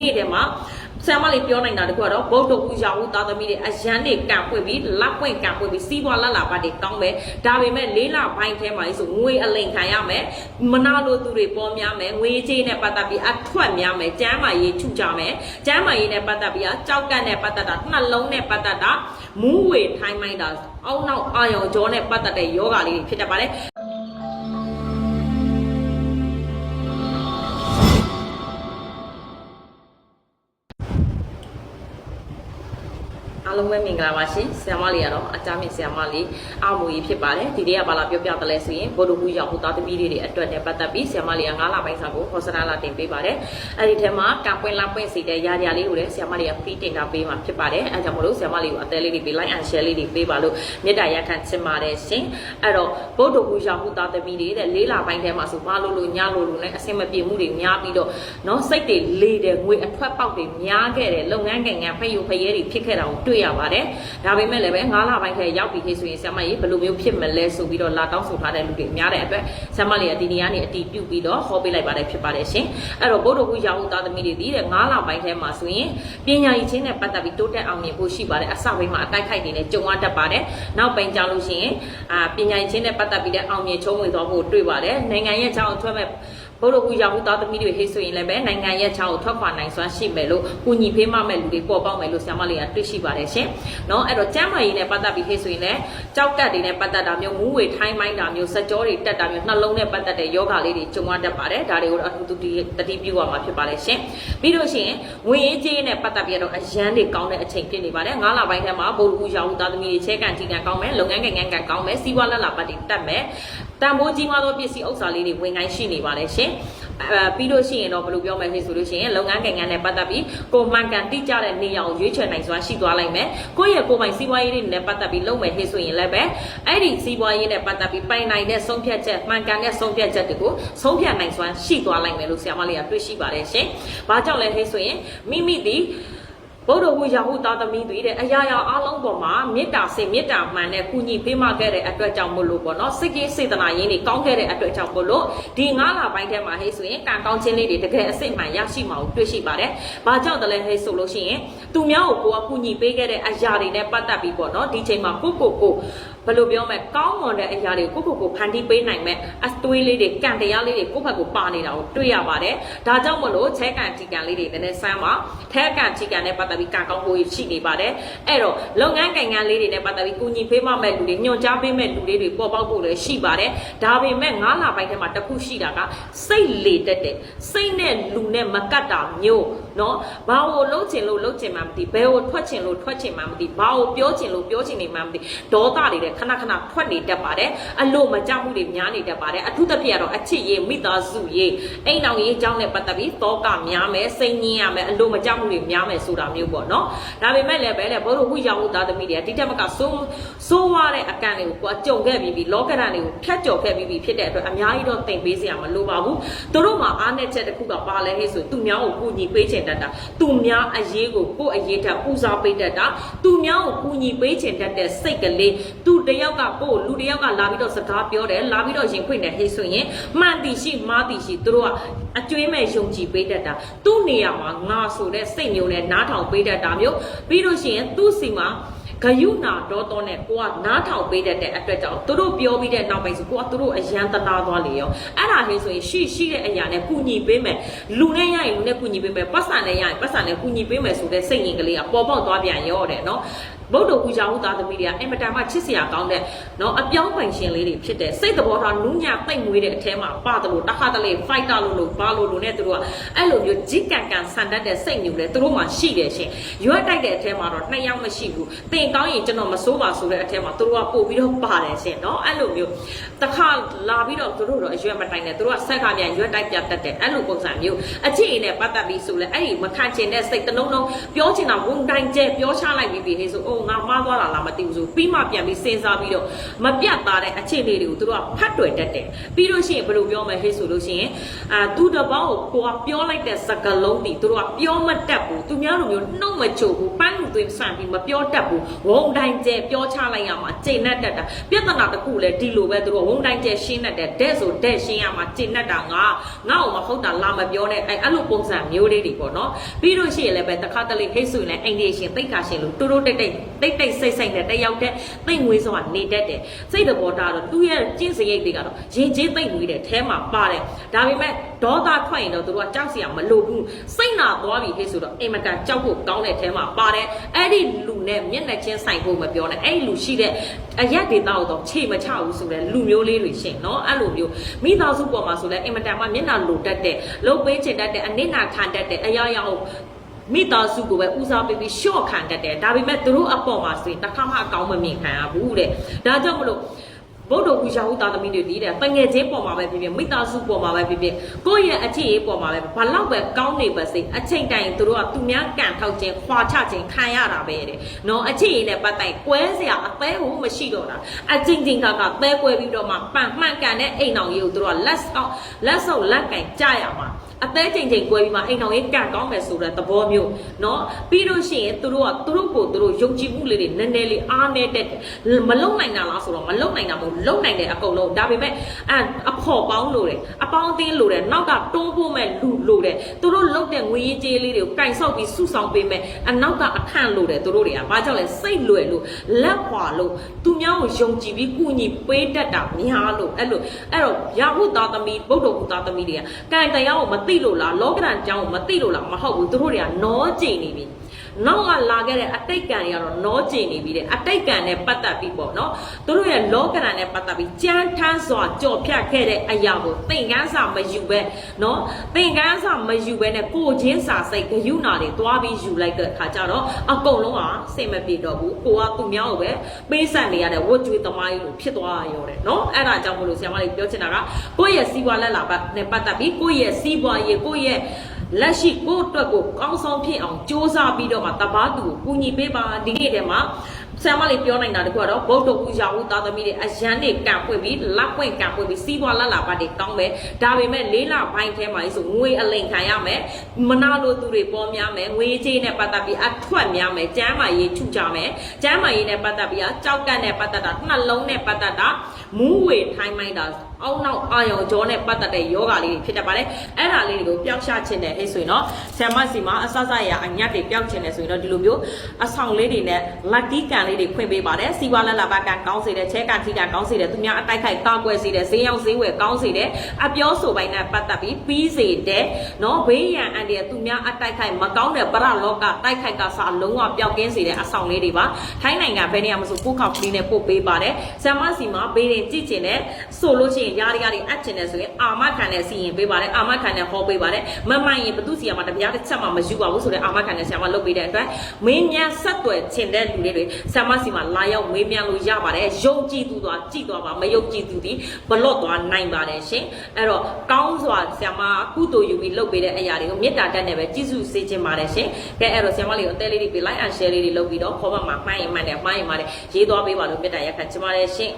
နေ့တည်းမှာဆရာမလေးပြောနိုင်တာတခုကတော့ဗုဒ္ဓဦးရာဟုသားသမီးတွေအရန်တွေကံပွင့်ပြီးလက်ပွင့်ကံပွင့်ပြီးစီးပွားလက်လာပါတွေကောင်းပဲဒါပေမဲ့လေးလပိုင်းထဲမှာဆိုငွေအလိန်ခံရမယ်မနာလိုသူတွေပေါ်များမယ်ငွေကြေးနဲ့ပတ်သက်ပြီးအထွက်များမယ်ကျမ်းမာရေးထုကြမယ်ကျမ်းမာရေးနဲ့ပတ်သက်ပြီးကြောက်ကန့်နဲ့ပတ်သက်တာနှလုံးနဲ့ပတ်သက်တာမူးဝေထိုင်းမိုင်းတာအောက်နောက်အာရုံကြောနဲ့ပတ်သက်တဲ့ယောဂလေးတွေဖြစ်တတ်ပါတယ်အားလုံးပဲမင်္ဂလာပါရှင်ဆရာမလေးကတော့အကြမ်းမြင့်ဆရာမလေးအာမူကြီးဖြစ်ပါတယ်ဒီနေ့ကဘာလာပြောပြတယ်လဲဆိုရင်ဗုဒ္ဓဟူးရောက်ဟူသားသမီးတွေအတွက်နဲ့ပတ်သက်ပြီးဆရာမလေးက9လပိုင်းစာကိုဟောစနာလာတင်ပေးပါတယ်အဲ့ဒီထဲမှာကံပွင့်လာပွင့်စီတဲ့ရာရာလေးကိုလည်းဆရာမလေးကဖီးတင်တာပေးမှာဖြစ်ပါတယ်အဲကြောင့်မလို့ဆရာမလေးကိုအသေးလေးတွေပေး like and share လေးတွေပေးပါလို့မေတ္တာရပ်ခံချင်ပါတယ်ရှင်အဲ့တော့ဗုဒ္ဓဟူးရောက်ဟူသားသမီးတွေတဲ့4လပိုင်းထဲမှာဆိုဘာလို့ညလို့နဲ့အဆင်မပြေမှုတွေများပြီးတော့နော်စိတ်တွေလေးတယ်ငွေအထွက်ပေါက်တွေများခဲ့တယ်လုပ်ငန်းကိန်းကဖက်ယူဖရဲတွေဖြစ်ခဲ့တာကိုတွေ့ရပါတယ်ဒါပေမဲ့လည်းပဲ9လပိုင်းထဲရောက်ပြီခေဆိုရင်ဆရာမကြီးဘယ်လိုမျိုးဖြစ်မလဲဆိုပြီးတော့လာတောင်းဆိုထားတဲ့လူတွေများတဲ့အတွက်ဆရာမလေးကဒီနေ့ကနေအတီးပြုတ်ပြီးတော့ဟောပေးလိုက်ပါတယ်ဖြစ်ပါတယ်ရှင်အဲ့တော့ဗုဒ္ဓဟူးရာဟုသားသမီးတွေဒီတဲ့9လပိုင်းထဲမှာဆိုရင်ပညာရေးချင်းနဲ့ပတ်သက်ပြီးတိုးတက်အောင်မြင်ဖို့ရှိပါတယ်အစပိုင်းမှာအတိုက်ခိုက်တွေနဲ့ကြုံရတတ်ပါတယ်နောက်ပိုင်းကြလို့ရှိရင်ပညာရေးချင်းနဲ့ပတ်သက်ပြီးတဲ့အောင်မြင်ချုံးဝင်သွားဖို့တွေ့ပါတယ်နိုင်ငံရဲ့ချောင်းထွက်မဲ့ဗုဒ္ဓဟူးရာဟုသားသမီးတွေဟေးဆိုရင်လည်းပဲနိုင်ငံရဲ့ချောင်းကိုထွက်ခွာနိုင်စွမ်းရှိမယ်လို့ကုညီဖေးမမဲ့လူတွေပေါ်ပေါက်မယ်လို့ဆရာမလေးကတွေ့ရှိပါတယ်ရှင်เนาะအဲ့တော့ကျမ်းမာရေးနဲ့ပတ်သက်ပြီးဟေးဆိုရင်လည်းကြောက်ကတ်တွေနဲ့ပတ်သက်တာမျိုးမူးဝေထိုင်းမိုင်းတာမျိုးစက်ကြောတွေတက်တာမျိုးနှလုံးနဲ့ပတ်သက်တဲ့ယောဂလေးတွေကြုံရတတ်ပါတယ်ဒါတွေကိုအထူးတတိပြုရမှာဖြစ်ပါတယ်ရှင်ပြီးလို့ရှိရင်ငွေရေးကြေးနဲ့ပတ်သက်ပြီးတော့အရန်တွေကောင်းတဲ့အချိန်ဖြစ်နေပါတယ်9လပိုင်းထဲမှာဗုဒ္ဓဟူးရာဟုသားသမီးတွေချဲကန်တီကန်ကောင်းမယ်လုပ်ငန်းကိန်းကကောင်းမယ်စီးပွားလက်လာပတ်တွေတက်မယ်တန်ဖိုးကြီးမားသောပစ္စည်းဥစ္စာလေးတွေဝင်ကိုင်းရှိနေပါတယ်ရှင်ပြီးလို့ရှိရင်တော့ဘယ်လိုပြောမလဲဆိုလို့ရှိရင်လုပ်ငန်းကိန်းကနဲ့ပတ်သက်ပြီးကိုမှန်ကန်တိကျတဲ့နေရာကိုရွေးချယ်နိုင်စွာရှိသွားလိုက်မယ်ကိုယ့်ရဲ့ကိုယ်ပိုင်စီးပွားရေးတွေနဲ့ပတ်သက်ပြီးလုပ်မယ်ဟေ့ဆိုရင်လည်းပဲအဲ့ဒီစီးပွားရေးနဲ့ပတ်သက်ပြီးပိုင်နိုင်တဲ့ဆုံးဖြတ်ချက်မှန်ကန်တဲ့ဆုံးဖြတ်ချက်တွေကိုဆုံးဖြတ်နိုင်စွာရှိသွားလိုက်မယ်လို့ဆရာမလေးကတွေ့ရှိပါတယ်ရှင်။ဘာကြောင့်လဲဟေ့ဆိုရင်မိမိဒီဗုဒ္ဓဟူးရာဟုသားသမီးတွေတဲ့အရာရာအလုံးပေါ်မှာမေတ္တာစိတ်မေတ္တာမှန်နဲ့ကုညီပေးမခဲ့တဲ့အတွက်ကြောင့်မို့လို့ပေါ့နော်စိတ်ကြီးစေတနာရင်းတွေကောင်းခဲ့တဲ့အတွက်ကြောင့်မို့လို့ဒီ9လပိုင်းထဲမှာဟဲ့ဆိုရင်ကံကောင်းခြင်းလေးတွေတကယ်အစိတ်မှန်ရရှိမှာကိုတွေ့ရှိပါတယ်။ဘာကြောင့်တလဲဟဲ့ဆိုလို့ရှိရင်သူများကိုကုညီပေးခဲ့တဲ့အရာတွေနဲ့ပတ်သက်ပြီးပေါ့နော်ဒီချိန်မှာကိုဘယ်လိုပြောမလဲကောင်းမွန်တဲ့အရာတွေကိုဖန်တီးပေးနိုင်မဲ့အသွေးလေးတွေကံတရားလေးတွေကိုယ့်ဘက်ကိုပါနေတာကိုတွေ့ရပါတယ်။ဒါကြောင့်မလို့ချဲကန်တီကန်လေးတွေနည်းနည်းစမ်းပါထဲကန်တီကန်နဲ့ပတ်သက်ပြီးကံကောင်းဖို့ရှိနေပါတယ်အဲ့တော့လုပ်ငန်းကိန်းကလေးတွေနဲ့ပတ်သက်ပြီးကုညီဖေးမမဲ့လူတွေညွှန်ကြားပေးမဲ့လူတွေပေါ်ပေါက်ဖို့လည်းရှိပါတယ်ဒါပေမဲ့9လပိုင်းထဲမှာတစ်ခုရှိတာကစိတ်လေတက်တဲ့စိတ်နဲ့လူနဲ့မကတ်တာမျိုးเนาะဘာကိုလှုပ်ချင်လို့လှုပ်ချင်မှမသိဘယ်ကိုထွက်ချင်လို့ထွက်ချင်မှမသိဘာကိုပြောချင်လို့ပြောချင်နေမှမသိဒေါသတွေလည်းခဏထွက်နေတတ်ပါတယ်အလို့မကြောက်မှုတွေများနေတတ်ပါတယ်အထူးသဖြင့်ကတော့အချစ်ရေးမိသားစုရေးအိမ်အောင်ရေးအကြောင်းနဲ့ပတ်သက်ပြီးတောကများမယ်စိတ်ညင်းရမယ်အလို့မကြောက်မှုတွေများမယ်ဆိုတာမျိုးပေါ့เนาะဒါပေမဲ့လည်းပဲလေဘောလို့ဟူရောင်သားသမီးတွေကဒီတက်မကဆိုးဝါးတဲ့အကန့်တွေကိုကိုကြုံခဲ့ပြီးလောကဓာတ်တွေကိုဖြတ်ကျော်ခဲ့ပြီးဖြစ်တဲ့အတွက်အများကြီးတော့သင်ပေးစရာမလိုပါဘူးသူတို့မှာအားနဲ့ချက်တစ်ခုကပါလဲဟဲ့ဆိုသူများကိုကူညီပေးချင်တတ်တာသူများအရေးကိုကိုယ့်အရေးထက်ဦးစားပေးတတ်တာသူများကိုကူညီပေးချင်တတ်တဲ့စိတ်ကလေးသူတယောက်ကကိုလူတယောက်ကလာပြီးတော့စကားပြောတယ်လာပြီးတော့ရင်ခွင့်တယ်ဟဲ့ဆိုရင်မှန်တီရှိမှားတီရှိသူတို့ကအကျွေးမဲ့ယုံကြည်ပေးတတ်တာသူ့နေရာမှာငါဆိုတဲ့စိတ်မျိုးနဲ့နားထောင်ပေးတတ်တာမျိုးပြီးလို့ရှိရင်သူ့စီမှာဂယုနာဒေါသောနဲ့ကိုကနားထောင်ပေးတတ်တဲ့အတွက်ကြောင့်သူတို့ပြောပြီးတဲ့နောက်ပိုင်းဆိုကိုကသူတို့အယံတနာသွားလေရောအဲ့ဒါဟဲ့ဆိုရင်ရှိတဲ့အရာနဲ့ကုညီပေးမယ်လူနဲ့ရရင်လူနဲ့ကုညီပေးမယ်ပတ်စံနဲ့ရရင်ပတ်စံနဲ့ကုညီပေးမယ်ဆိုတဲ့စိတ်ငြိမ်ကလေးကပေါ်ပေါက်သွားပြန်ရောတယ်နော်ဗုဒ္ဓဟူးရာဟုသားသမီးတွေကအင်မတန်မှချစ်စရာကောင်းတဲ့နော်အပြောင်းပိုင်ရှင်လေးတွေဖြစ်တဲ့စိတ်သဘောထားနူးညံ့သိမ့်မွေးတဲ့အထဲမှာပါတယ်လို့တခါတလေ fighter လို့ဘာလို့နဲ့သူတို့ကအဲ့လိုမျိုးဂျစ်ကန်ဆန်တတ်တဲ့စိတ်မျိုးလေသူတို့မှရှိတယ်ရှင်ရွက်တိုက်တဲ့အထဲမှာတော့2ယောက်မရှိဘူးသင်ကောင်းရင်ကျွန်တော်မစိုးပါဆိုတဲ့အထဲမှာသူတို့ကပို့ပြီးတော့ပါတယ်ရှင်နော်အဲ့လိုမျိုးတခါလာပြီးတော့သူတို့တော့အရွက်မတိုက်နဲ့သူတို့ကဆက်ကပြန်ရွက်တိုက်ပြတတ်တဲ့အဲ့လိုပုံစံမျိုးအခြေအနေနဲ့ပတ်သက်ပြီးဆိုလဲအဲ့ဒီမခံချင်တဲ့စိတ်တလုံးလုံးပြောချင်တာဝန်တိုင်းကျဲပြောချလိုက်ပြီးဟေးဆို ငါမှားသွားတာလားမသိဘူးဆိုပြီးမှပြန်ပြီးစဉ်းစားပြီးတော့မပြတ်သားတဲ့အခြေအနေတွေကိုသူတို့ကဖတ်တွယ်တတ်တယ်ပြီးလို့ရှိရင်ဘယ်လိုပြောမလဲဟဲ့ဆိုလို့ရှိရင်သူတပေါင်းကိုပြောလိုက်တဲ့စကားလုံးတွေသူတို့ကပြောမတတ်ဘူးသူများလိုမျိုးနှုတ်မချိုဘူးပန်းလူသွေးဆန့်ပြီးမပြောတတ်ဘူးဝုံတိုင်းကျဲပြောချလိုက်ရမှာချိန်နဲ့တက်တာပြဿနာတစ်ခုလည်းဒီလိုပဲသူတို့ဝုံတိုင်းကျဲရှင်းတတ်တယ်တဲ့ဆိုတဲ့ရှင်းရမှာချိန်နဲ့တာငါ့ကိုမဟုတ်တာလာမပြောနဲ့အဲ့လိုပုံစံမျိုးလေးတွေပေါ့နော်ပြီးလို့ရှိရင်လည်းပဲတစ်ခါတလေဟိတ်ဆိုရင်လည်းအိန္ဒိယရှင်တိတ်ခါရှင်လို့တူတူတိတ်စိတ်နဲ့တယောက်တည်းသိမ့်ငွေးစွာနေတတ်တယ်စိတ်တဘောတာတော့သူ့ရဲ့ကျင့်စရိတ်တွေကတော့ရင်ကျေးသိမ့်ငွေတဲ့အဲမှာပါတယ်ဒါပေမဲ့ဒေါသထွက်ရင်တော့သူတို့ကကြောက်စရာမလိုဘူးစိတ်နာသွားပြီဟဲ့ဆိုတော့အိမ်မကန်ကြောက်ဖို့ကောင်းတဲ့အဲမှာပါတယ်အဲ့ဒီလူနဲ့မျက်နှာချင်းဆိုင်ဖို့မပြောနဲ့အဲ့ဒီလူရှိတဲ့အရက်ဒေတာတော့ခြေမချဘူးဆိုတဲ့လူမျိုးလေးတွေရှင်နော်အဲ့လိုမျိုးမိသားစုပေါ်မှာဆိုလဲအိမ်မတန်မှမျက်နှာလိုတတ်တဲ့လုံပေးချင်တတ်တဲ့အနစ်နာခံတတ်တဲ့အရာရာမိသားစုကိုပဲဦးစားပေးပြီးရှော့ခံတတ်တယ်ဒါပေမဲ့သူတို့အပေါ်မှာဆိုရင်တစ်ခါမှအကောင်းမမြင်ခံရဘူးတဲ့ဒါကြောင့်မလို့ဘုဒ္ဓဂူရာဟုသားသမီးတွေဒီတဲ့တငယ်ချင်းပေါ်မှာပဲဖြစ်ဖြစ်မိသားစုပေါ်မှာပဲဖြစ်ဖြစ်ကိုယ့်ရဲ့အခြေအေးပေါ်မှာပဲဘာလောက်ပဲကောင်းနေပါစေအချိန်တိုင်းသူတို့ကသူများကန်ထောက်ခြင်းခွာချခြင်းခံရတာပဲတဲ့နော်အခြေအေးနဲ့ပတ်တိုင်ကွဲစရာအသေးကိုမရှိတော့တာအချင်းချင်းကသဲကွဲပြီးတော့မှပန်မှန်ကန်တဲ့အိမ်အောင်ကြီးကိုသူတို့ကလက်ဆုပ်လက်ကင်ကြရမှာအသေးချိန်ကွဲပြီးမှအိမ်တော်ရေးကန်ကောင်းမယ်ဆိုတဲ့သဘောမျိုးเนาะပြီးလို့ရှိရင်သူတို့ကိုသူတို့ယုံကြည်မှုလေးတွေနည်းနည်းလေးအားနည်းတတ်တယ်မလုံနိုင်တာလားဆိုတော့မလုံနိုင်တာမဟုတ်လုံနိုင်တဲ့အကုန်လုံးဒါပေမဲ့အဖော်ပေါင်းလို့တယ်အပေါင်းအသင်းလို့တယ်နောက်ကတွန်းဖို့မဲ့လူလို့တယ်သူတို့လုံတဲ့ငွေရေးကြေးလေးတွေကိုကင်ဆောက်ပြီးစုဆောင်ပေးမဲ့အနောက်ကအခန့်လို့တယ်သူတို့တွေကဘာကြောင့်လဲစိတ်လွယ်လို့လက်ခွာလို့သူများကိုယုံကြည်ပြီးကုညီပေးတတ်တာများလို့အဲ့တော့ရာဟုသားသမီးဗုဒ္ဓဂူသားသမီးတွေကကံတရားကိုမသိလို့လားလောကဓာတ်အကြောင်းကိုမသိလို့လားမဟုတ်ဘူးသူတို့တွေကနောကျင်နေပြီနောက်ကလာခဲ့တဲ့အတိတ်ကံတွေကတော့နောကျင်နေပြီတဲ့အတိတ်ကံနဲ့ပတ်သက်ပြီးပေါ့နော်သူတို့ရဲ့လောကဓာတ်နဲ့ပတ်သက်ပြီးကြမ်းထမ်းစွာကြော်ဖြတ်ခဲ့တဲ့အရာကိုသင်္ကန်းစာမယူပဲနော်သင်္ကန်းစာမယူပဲနဲ့ကိုချင်းစာစိတ်ဂယုဏတွေတွားပြီးယူလိုက်တဲ့အခါကျတော့အကုန်လုံးဟာစိတ်မပြေတော့ဘူးကိုကသူများကိုပဲပေးဆက်နေရတဲ့ဝတ်ကြွေးသမားကြီးလိုဖြစ်သွားရောတယ်နော်အဲ့ဒါကြောင့်မလို့ဆရာမလေးပြောချင်တာကကိုယ့်ရဲ့စီးပွားလက်လာပတ်နဲ့ပတ်သက်ပြီးကိုယ့်ရဲ့စီးပွားရေးကိုယ့်ရဲ့လက်ရှိကိုယ့်အတွက်ကိုကောင်းဆောင်ဖြစ်အောင်စ조사ပြီးတော့မှတပါးသူကိုကူညီပေးပါဒီနေ့တည်းမှာဆရာမလေးပြောနိုင်တာတခုကတော့ဗုဒ္ဓဂူရာဟုသားသမီးတွေအရန်နေကန်ပွင့်ပြီးလက်ပွင့်ကန်ပွင့်ပြီးစီးပွားလက်လာပါတွေတောင်းမယ်ဒါပေမဲ့လေးလပိုင်းထဲမှာဆိုငွေအလိန်ခံရမယ်မနာလိုသူတွေပေါ်များမယ်ငွေကြေးနဲ့ပတ်သက်ပြီးအထွက်များမယ်ကျမ်းမာရေးထုကြမယ်ကျမ်းမာရေးနဲ့ပတ်သက်ပြီးကြောက်ကန့်နဲ့ပတ်သက်တာနှလုံးနဲ့ပတ်သက်တာမူးဝေထိုင်းမိုင်းတာအောက်နောက်အာယုံကြောနဲ့ပတ်သက်တဲ့ယောဂလေးတွေဖြစ်တတ်ပါတယ်အဲ့ဒါလေးတွေကိုပျောက်ချခြင်းနဲ့ဟဲ့ဆိုရင်တော့ဆရာမစီမှာအစစရအညတ်တွေပျောက်ခြင်းနဲ့ဆိုရင်တော့ဒီလိုမျိုးအဆောင်လေးတွေနဲ့လက်တီးကန်လေးတွေဖွင့်ပေးပါတယ်စီဝါလက်လာပါကန်ကောင်းစေတဲ့ချဲကန်ထီကန်ကောင်းစေတဲ့သူများအတိုက်ခိုက်ကောက်ွယ်စေတဲ့ဈေးရောက်ဈေးဝယ်ကောင်းစေတဲ့အပြောဆိုပိုင်းနဲ့ပတ်သက်ပြီးစေတဲ့နော်ဘေးရန်အန်ဒီသူများအတိုက်ခိုက်မကောင်းတဲ့ပရလောကတိုက်ခိုက်ကစားလုံးဝပျောက်ကင်းစေတဲ့အဆောင်လေးတွေပါထိုင်းနိုင်ငံဘယ်နေရာမှာဆိုပို့ခေါက်ပြီးနဲ့ပို့ပေးပါတယ်ဆရာမစီမှာဘေးရင်ကြည့်ကျင်တဲ့ဆိုလို့ရှိရင်ယာရီအပ်ချင်တယ်ဆိုရင်အာမခံနဲ့စီရင်ပေးပါတယ်အာမခံနဲ့ဟောပေးပါတယ်မမှန်ရင်ဘသူစီရမှာတပြားတစ်ချက်မှမယူပါဘူးဆိုတဲ့အာမခံနဲ့ဆရာမလုပ်ပေးတဲ့အတွက်မင်းများဆက်သွယ်ချင်တဲ့လူတွေဆရာမစီမှာလာရောက်မေးမြန်းလို့ရပါတယ်ယုံကြည်သူသွားကြည်သွားပါမယုံကြည်သူဒီဘလော့သွားနိုင်ပါတယ်ရှင်အဲ့တော့ကောင်းစွာဆရာမကုသိုလ်ယူပြီးလုပ်ပေးတဲ့အရာတွေကိုမေတ္တာတက်နဲ့ပဲကြည်စုစေခြင်းပါတယ်ရှင်ကဲအဲ့တော့ဆရာမလေးကိုအသေးလေးတွေပေး like and share လေးတွေလုပ်ပြီးတော့ခေါ်မှမှမှန်းရင်မှန်တယ်မှားရင်မှားတယ်ရေးသွားပေးပါလို့မေတ္တာရက်ခံချင်ပါတယ်ရှင်